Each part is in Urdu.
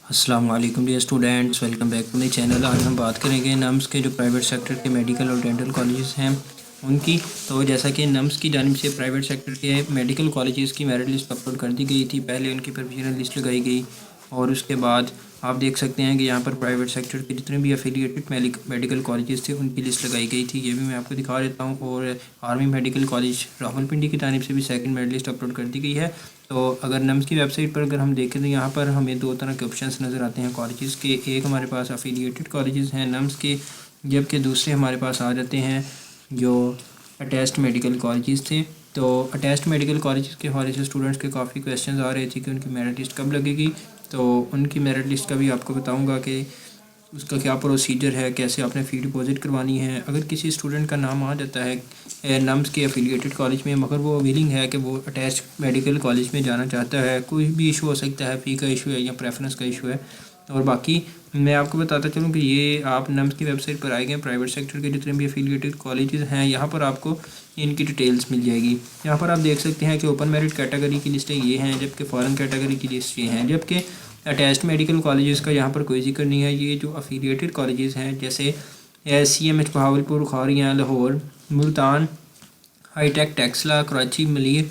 السلام علیکم dear students, welcome back to my channel. آج ہم بات کریں گے نمس کے جو پرائیویٹ سیکٹر کے میڈیکل اور ڈینٹل کالجز ہیں ان کی۔ تو جیسا کہ نمس کی جانب سے پرائیویٹ سیکٹر کے میڈیکل کالجز کی میرٹ لسٹ اپلوڈ کر دی گئی تھی، پہلے ان کی پروویژنل لسٹ لگائی گئی اور اس کے بعد آپ دیکھ سکتے ہیں کہ یہاں پر پرائیویٹ سیکٹر کے جتنے بھی افیلیٹڈ میڈیکل کالجز تھے ان کی لسٹ لگائی گئی تھی۔ یہ بھی میں آپ کو دکھا دیتا ہوں، اور آرمی میڈیکل کالج راولپنڈی کی جانب سے بھی سیکنڈ میرٹ لسٹ اپلوڈ کر دی گئی ہے۔ تو اگر نمس کی ویب سائٹ پر اگر ہم دیکھیں تو یہاں پر ہمیں دو طرح کے آپشنس نظر آتے ہیں کالجز کے۔ ایک ہمارے پاس افیلیٹڈ کالجز ہیں نمس کے، جبکہ دوسرے ہمارے پاس آ جاتے ہیں جو اٹیچڈ میڈیکل کالجز تھے۔ تو اٹیچڈ میڈیکل کالجز کے حوالے سے اسٹوڈنٹس کے کافی کویشچنز آ رہے تھے کہ ان کی میرٹ لسٹ کب لگے گی۔ تو ان کی میرٹ لسٹ کا بھی آپ کو بتاؤں گا کہ اس کا کیا پروسیجر ہے، کیسے آپ نے فی ڈپازٹ کروانی ہے۔ اگر کسی اسٹوڈنٹ کا نام آ جاتا ہے نمس کے افیلیٹڈ کالج میں، مگر وہ ویلنگ ہے کہ وہ اٹیچ میڈیکل کالج میں جانا چاہتا ہے، کوئی بھی ایشو ہو سکتا ہے، فی کا ایشو ہے یا پریفرنس کا ایشو ہے، اور باقی میں آپ کو بتاتا چلوں کہ یہ آپ نمس کی ویب سائٹ پر آئے گئے پرائیویٹ سیکٹر کے جتنے بھی افیلیٹڈ کالجز ہیں، یہاں پر آپ کو ان کی ڈیٹیلز مل جائے گی۔ یہاں پر آپ دیکھ سکتے ہیں کہ اوپن میرٹ کیٹیگری کی لسٹیں یہ ہیں، جبکہ فارن کیٹیگری کی لسٹ یہ ہیں، جبکہ اٹیچڈ میڈیکل کالجز کا یہاں پر کوئی ذکر نہیں ہے۔ یہ جو افیلیٹڈ کالجز ہیں جیسے C M H Bahawalpur, Kharian, Lahore, Multan, high tech, Taxila, Karachi, Malir,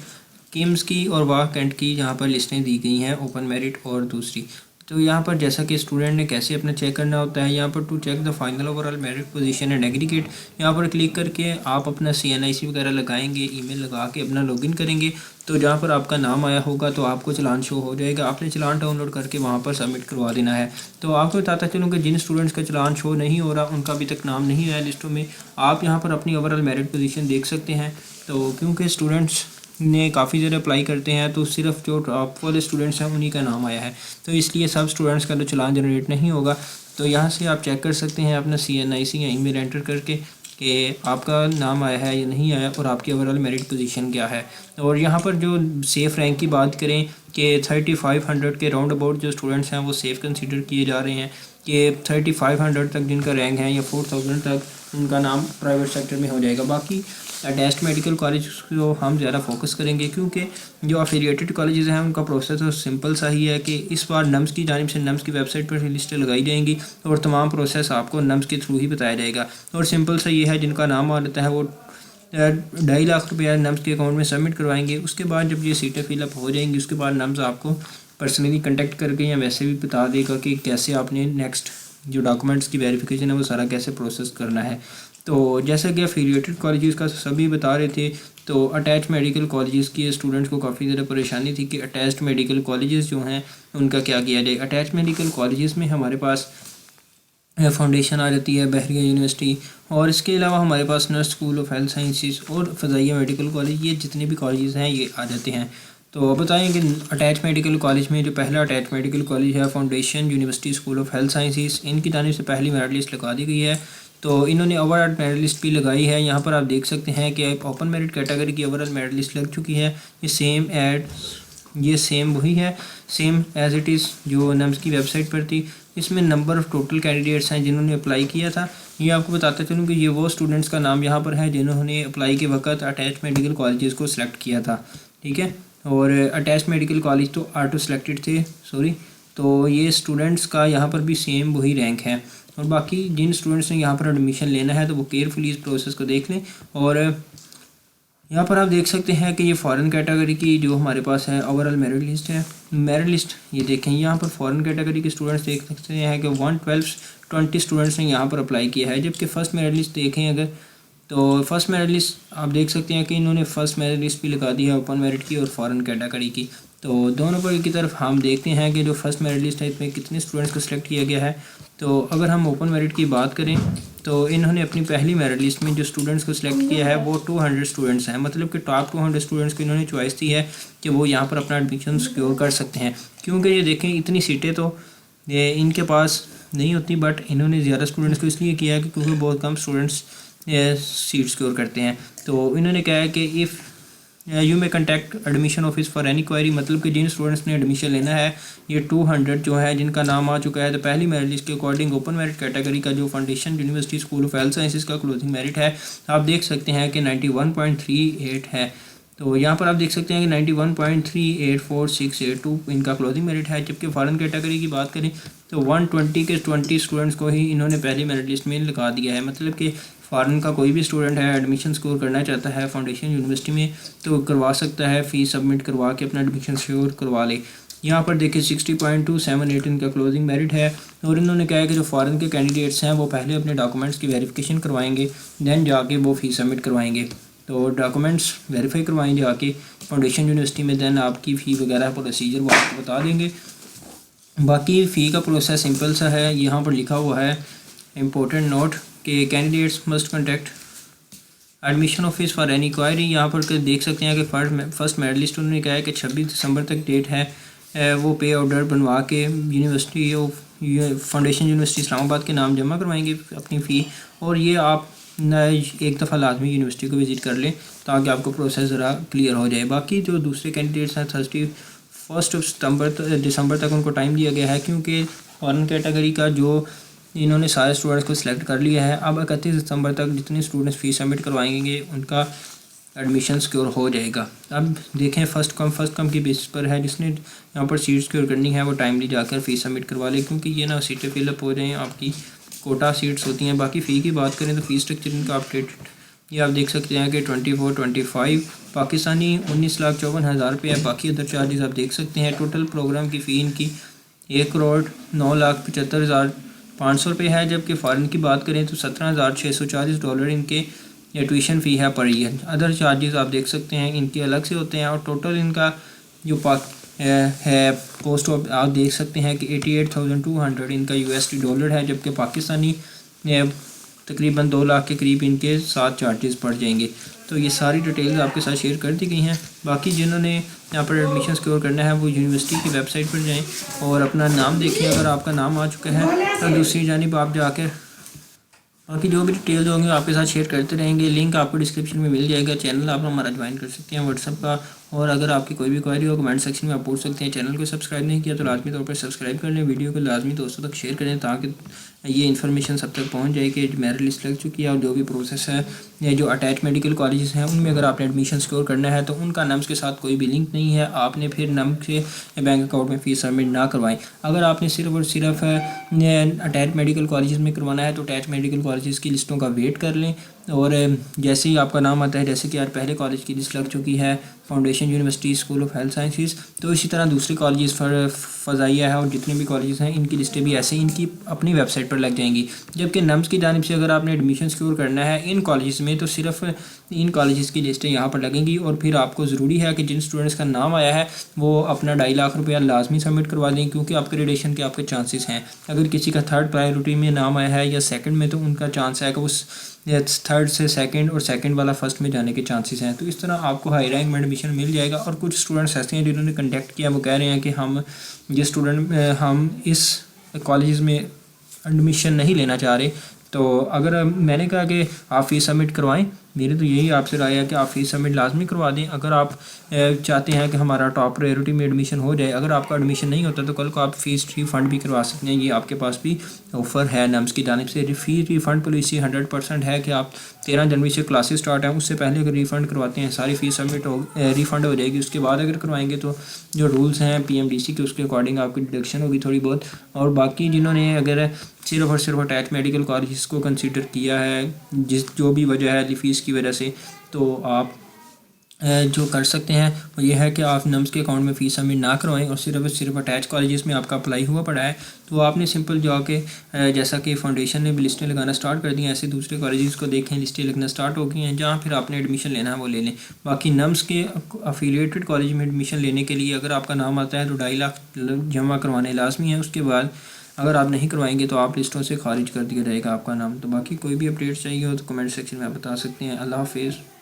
کیمز کی اور واہ کینٹ کی یہاں پر لسٹیں دی گئی ہیں، اوپن میرٹ اور دوسری۔ تو یہاں پر جیسا کہ اسٹوڈنٹ نے کیسے اپنا چیک کرنا ہوتا ہے، یہاں پر to check the final overall merit position and aggregate, یہاں پر کلک کر کے آپ اپنا CNIC وغیرہ لگائیں گے، ای میل لگا کے اپنا لاگ ان کریں گے، تو جہاں پر آپ کا نام آیا ہوگا تو آپ کو چلان شو ہو جائے گا۔ آپ نے چلان ڈاؤن لوڈ کر کے وہاں پر سبمٹ کروا دینا ہے۔ تو آپ کو بتاتا چلوں کہ جن اسٹوڈنٹس کا چلان شو نہیں ہو رہا، ان کا ابھی تک نام نہیں آیا لسٹوں میں، آپ یہاں پر اپنی اوور آل میرٹ پوزیشن دیکھ سکتے ہیں۔ تو کیونکہ اسٹوڈنٹس نے کافی زیادہ اپلائی کرتے ہیں، تو صرف جو ٹاپ والے اسٹوڈنٹس ہیں انہی کا نام آیا ہے، تو اس لیے سب اسٹوڈنٹس کا تو چلان جنریٹ نہیں ہوگا۔ تو یہاں سے آپ چیک کر سکتے ہیں اپنا CNIC یا ای میل انٹر کر کے کہ آپ کا نام آیا ہے یا نہیں آیا، اور آپ کی اوور آل میرٹ پوزیشن کیا ہے۔ اور یہاں پر جو سیف رینک کی بات کریں کہ 3500 کے راؤنڈ اباؤٹ جو اسٹوڈنٹس ہیں وہ سیف کنسیڈر کیے جا رہے ہیں، کہ 3500 تک جن کا رینک ہے یا 4000 تک ان کا نام پرائیویٹ سیکٹر میں ہو جائے گا۔ باقی اٹیچڈ میڈیکل کالج کو ہم زیادہ فوکس کریں گے، کیونکہ جو افیلیٹڈ کالجز ہیں ان کا پروسیس تو سمپل سا ہی ہے کہ اس بار نمس کی جانب سے نمس کی ویب سائٹ پر لسٹیں لگائی جائیں گی، اور تمام پروسیس آپ کو نمس کے تھرو ہی بتایا جائے گا۔ اور سمپل سا یہ ہے، جن کا نام آ جاتا ہے وہ 2.5 لاکھ روپیہ نمس کے اکاؤنٹ میں سبمٹ کروائیں گے۔ اس کے بعد جب یہ سیٹیں فل اپ ہو جائیں گی، اس کے بعد نمس آپ کو پرسنلی کنٹیکٹ کر کے یا ویسے بھی بتا دے گا کہ کیسے آپ نے نیکسٹ جو ڈاکومنٹس کی ویریفیکیشن ہے وہ سارا کیسے پروسیس کرنا ہے۔ تو جیسا کہ افیلیٹڈ کالجز کا سبھی بتا رہے تھے، تو اٹیچ میڈیکل کالجز کی اسٹوڈنٹس کو کافی زیادہ پریشانی تھی کہ اٹیچڈ میڈیکل کالجز جو ہیں ان کا کیا کیا جائے۔ اٹیچ میڈیکل کالجز میں ہمارے پاس فاؤنڈیشن آ جاتی ہے، بحریہ یونیورسٹی، اور اس کے علاوہ ہمارے پاس nurse school of health sciences اور فضائیہ میڈیکل کالج، یہ جتنے بھی کالجز ہیں یہ آ جاتے ہیں۔ تو بتائیں کہ اٹیچ میڈیکل کالج میں جو پہلا اٹیچ میڈیکل کالج ہے foundation university school of health sciences, ان کی جانب سے پہلی میرٹ لسٹ لگا دی گئی ہے۔ تو انہوں نے اوور آل میرٹ لسٹ بھی لگائی ہے۔ یہاں پر آپ دیکھ سکتے ہیں کہ اوپن میرٹ کیٹیگری کی اوور آل میرٹ لسٹ لگ چکی ہے۔ یہ سیم وہی ہے، سیم ایز اٹ از جو نمس کی ویب سائٹ پر تھی۔ اس میں نمبر آف ٹوٹل کینڈیڈیٹس ہیں جنہوں نے اپلائی کیا تھا۔ یہ آپ کو بتاتا چلوں کہ یہ وہ اسٹوڈنٹس کا نام یہاں پر ہے جنہوں نے اپلائی کے وقت اٹیچ میڈیکل کالجز کو سلیکٹ کیا تھا، ٹھیک ہے۔ اور اٹیچ میڈیکل کالج تو آٹو سلیکٹڈ تھے، تو یہ اسٹوڈنٹس کا یہاں پر بھی سیم وہی رینک ہے۔ اور باقی جن اسٹوڈنٹس نے یہاں پر ایڈمیشن لینا ہے تو وہ کیئرفلی اس پروسیس کو دیکھ لیں۔ اور یہاں پر آپ دیکھ سکتے ہیں کہ یہ فارن کیٹیگری کی جو ہمارے پاس ہے اوور آل میرٹ لسٹ ہے۔ میرٹ لسٹ یہ دیکھیں، یہاں پر فارن کیٹیگری کے اسٹوڈنٹس دیکھ سکتے ہیں کہ 120 اسٹوڈنٹس نے یہاں پر اپلائی کیا ہے، جبکہ فرسٹ میرٹ لسٹ دیکھیں اگر تو فرسٹ میرٹ لسٹ آپ دیکھ سکتے ہیں کہ انہوں نے فرسٹ میرٹ لسٹ بھی لگا دی ہے اوپن میرٹ کی اور فارن کیٹیگری کی۔ تو دونوں پر کی طرف ہم دیکھتے ہیں کہ جو فرسٹ میرٹ لسٹ ہے اس میں کتنے اسٹوڈنٹس کو سلیکٹ کیا گیا ہے۔ تو اگر ہم اوپن میرٹ کی بات کریں تو انہوں نے اپنی پہلی میرٹ لسٹ میں جو اسٹوڈنٹس کو سلیکٹ کیا ہے وہ 200 اسٹوڈنٹس ہیں، مطلب کہ ٹاپ 200 اسٹوڈنٹس کو انہوں نے چوائس دی ہے کہ وہ یہاں پر اپنا ایڈمیشن سیکیور کر سکتے ہیں۔ کیونکہ یہ دیکھیں اتنی سیٹیں تو ان کے پاس نہیں ہوتی، بٹ انہوں نے زیادہ اسٹوڈنٹس کو اس لیے کیا ہے کہ کیونکہ بہت کم اسٹوڈنٹس سیٹ سیکیور کرتے ہیں۔ تو انہوں نے کہا ہے کہ اف یو میں contact admission office for any query, مطلب کہ جن اسٹوڈنٹس نے ایڈمیشن لینا ہے یہ 200 جو ہے جن کا نام آ چکا ہے، تو پہلی میرٹ لسٹ کے اکارڈنگ اوپن میرٹ کیٹیگری کا جو foundation university school of health sciences کا کلوزنگ میرٹ ہے آپ دیکھ سکتے ہیں کہ 91.38 ہے۔ تو یہاں پر آپ دیکھ سکتے ہیں کہ 91.384682 ان کا کلوزنگ میرٹ ہے، جبکہ فارن کیٹیگری کی بات کریں تو 120 کے 20 اسٹوڈنٹس کو ہی انہوں نے پہلی میرٹ لسٹ میں لگا دیا ہے۔ مطلب کہ فارن کا کوئی بھی اسٹوڈنٹ ہے ایڈمیشن سکور کرنا چاہتا ہے فاؤنڈیشن یونیورسٹی میں تو کروا سکتا ہے، فیس سبمٹ کروا کے اپنا ایڈمیشن سکور کروا لے۔ یہاں پر دیکھیں 60.278 ان کا کلوزنگ میرٹ ہے، اور انہوں نے کہا ہے کہ جو فارن کے کینڈیڈیٹس ہیں وہ پہلے اپنے ڈاکومنٹس کی ویریفیکیشن کروائیں گے، دین جا کے وہ فیس سبمٹ کروائیں گے۔ تو ڈاکومنٹس ویریفائی کروائیں جا کے فاؤنڈیشن یونیورسٹی میں، دین آپ کی فی وغیرہ پروسیجر وہ آپ کو بتا دیں گے۔ باقی فی کا پروسیس سمپل سا ہے، یہاں پر لکھا ہوا ہے امپورٹنٹ نوٹ کہ candidates must contact admission office for any query. یہاں پر دیکھ سکتے ہیں کہ فرسٹ میرٹ لسٹ انہوں نے کہا ہے کہ 26 دسمبر تک ڈیٹ ہے، وہ پے آرڈر بنوا کے یونیورسٹی فاؤنڈیشن یونیورسٹی اسلام آباد کے نام جمع کروائیں گے اپنی فی، اور یہ آپ ایک دفعہ لازمی یونیورسٹی کو وزٹ کر لیں تاکہ آپ کو پروسیس ذرا کلیئر ہو جائے۔ باقی جو دوسرے کینڈیڈیٹس ہیں 31 دسمبر تک ان کو ٹائم دیا گیا ہے، کیونکہ فارن کیٹیگری کا جو انہوں نے سارے اسٹوڈنٹس کو سلیکٹ کر لیا ہے۔ اب 31 دسمبر تک جتنے اسٹوڈنٹس فیس سبمٹ کروائیں گے ان کا ایڈمیشن سکیور ہو جائے گا۔ اب دیکھیں فرسٹ کم کی بیسس پر ہے، جس نے یہاں پر سیٹ سکیور کرنی ہے وہ ٹائملی جا کر فیس سبمٹ کروا لے، کیونکہ یہ نہ سیٹیں فل اپ ہو جائیں، آپ کی کوٹا سیٹس ہوتی ہیں۔ باقی فی کی بات کریں تو فی اسٹرکچر ان کا اپڈیٹ یہ آپ دیکھ سکتے ہیں کہ 2425 پاکستانی 19,54,000 روپے ہے۔ باقی ادر چارجز آپ دیکھ سکتے ہیں۔ ٹوٹل پروگرام کی فی ان کی 1,09,75,500 روپے ہے، جبکہ فارن کی بات کریں تو $17,640 ان کے یہ ٹیوشن فی ہے پر ایئر۔ ادر چارجز آپ دیکھ سکتے ہیں ان کے الگ سے ہوتے ہیں، اور ٹوٹل ان کا جو ہے کوسٹ آپ دیکھ سکتے ہیں کہ 88,200 ان کا USD ہے، جبکہ پاکستانی تقریباً 2 لاکھ کے قریب ان کے ساتھ چارجز پڑ جائیں گے۔ تو یہ ساری ڈیٹیلز آپ کے ساتھ شیئر کر دی گئی ہیں۔ باقی جنہوں نے یہاں پر ایڈمیشن سکیور کرنا ہے وہ یونیورسٹی کی ویب سائٹ پر جائیں اور اپنا نام دیکھیں، اگر آپ کا نام آ چکا ہے تو دوسری جانب آپ جا کے باقی جو بھی ڈیٹیلز ہوں گے آپ کے ساتھ شیئر کرتے رہیں گے۔ لنک آپ کو ڈسکرپشن میں مل جائے گا، چینل آپ ہمارا جوائن کر سکتے ہیں واٹس ایپ کا، اور اگر آپ کی کوئی بھی کوئری ہو کمنٹ سیکشن میں آپ پوچھ سکتے ہیں۔ چینل کو سبسکرائب نہیں کیا تو لازمی طور پر سبسکرائب کر لیں، ویڈیو کو لازمی دوستوں تک شیئر کریں تاکہ یہ انفارمیشن سب تک پہنچ جائے کہ میرٹ لسٹ لگ چکی ہے، اور جو بھی پروسیس ہے یا جو اٹیچ میڈیکل کالجز ہیں ان میں اگر آپ نے ایڈمیشن سکور کرنا ہے تو ان کا نمز کے ساتھ کوئی بھی لنک نہیں ہے، آپ نے پھر نمز کے بینک اکاؤنٹ میں فیس سبمٹ نہ کروائیں۔ اگر آپ نے صرف اور صرف اٹیچ میڈیکل کالجز میں کروانا ہے تو اٹیچ میڈیکل کالجز کی لسٹوں کا ویٹ کر لیں، اور جیسے ہی آپ کا نام آتا ہے، جیسے کہ آج پہلے کالج کی لسٹ لگ چکی ہے foundation university school of health sciences, تو اسی طرح دوسری کالجز فضائیہ ہے اور جتنے بھی کالجز ہیں ان کی لسٹیں بھی ایسے ہی ان کی اپنی ویب سائٹ پر لگ جائیں گی۔ جبکہ نمز کی جانب سے اگر آپ نے ایڈمیشن سکیور کرنا ہے ان کالجز میں تو صرف ان کالجز کی لسٹیں یہاں پر لگیں گی، اور پھر آپ کو ضروری ہے کہ جن اسٹوڈنٹس کا نام آیا ہے وہ اپنا 2.5 لاکھ روپیہ لازمی سبمٹ کروا دیں، کیونکہ اپ گریڈیشن کے آپ کے چانسز ہیں۔ اگر کسی کا 3rd پرائیورٹی میں نام آیا ہے یا 2nd میں تو ان کا چانس ہے کہ اس 3rd سے 2nd اور 2nd والا 1st میں جانے کے چانسز ہیں۔ تو اس طرح آپ کو ہائی رینک میں ایڈمیشن مل جائے گا۔ اور کچھ اسٹوڈنٹس ایسے ہیں جنہوں نے کنٹیکٹ کیا، وہ کہہ رہے ہیں کہ ہم اس کالجز میں ایڈمیشن نہیں لینا چاہ رہے، تو اگر میں نے کہا کہ آپ فیس سبمٹ کروائیں، میری تو یہی آپ سے رائے ہے کہ آپ فیس سبمٹ لازمی کروا دیں۔ اگر آپ چاہتے ہیں کہ ہمارا ٹاپ پرائیورٹی میں ایڈمیشن ہو جائے، اگر آپ کا ایڈمیشن نہیں ہوتا تو کل کو آپ فیس ریفنڈ بھی کروا سکتے ہیں، یہ آپ کے پاس بھی آفر ہے نمز کی جانب سے۔ فیس ریفنڈ پالیسی 100% ہے کہ آپ 13 جنوری سے کلاسز سٹارٹ ہیں، اس سے پہلے اگر ریفنڈ کرواتے ہیں ساری فیس سبمٹ ریفنڈ ہو جائے گی، اس کے بعد اگر کروائیں گے تو جو رولز ہیں PMDC کے اس کے اکارڈنگ آپ کی ڈیڈکشن ہوگی تھوڑی بہت۔ اور باقی جنہوں نے اگر صرف اور صرف اٹیچ میڈیکل کالجز کو کنسیڈر کیا ہے جو بھی وجہ ہے فیس کی وجہ سے، تو آپ جو کر سکتے ہیں وہ یہ ہے کہ آپ نمز کے اکاؤنٹ میں فیس سبمٹ نہ کروائیں، اور صرف اٹیچ کالجز میں آپ کا اپلائی ہوا پڑا ہے تو آپ نے سمپل جا کے جیسا کہ فاؤنڈیشن نے بھی لسٹیں لگانا سٹارٹ کر دی ہیں، ایسے دوسرے کالجز کو دیکھیں لسٹیں لگنا سٹارٹ ہو گئی ہیں، جہاں پھر آپ نے ایڈمیشن لینا ہے وہ لے لیں۔ باقی نمز کے افیلیٹڈ کالج میں ایڈمیشن لینے کے لیے اگر آپ کا نام آتا ہے تو 2.5 لاکھ جمع کروانے لازمی ہیں، اس کے بعد اگر آپ نہیں کروائیں گے تو آپ لسٹوں سے خارج کر دیا جائے گا آپ کا نام۔ تو باقی کوئی بھی اپڈیٹس چاہیے ہو تو کمنٹ سیکشن میں آپ بتا سکتے ہیں۔ اللہ حافظ۔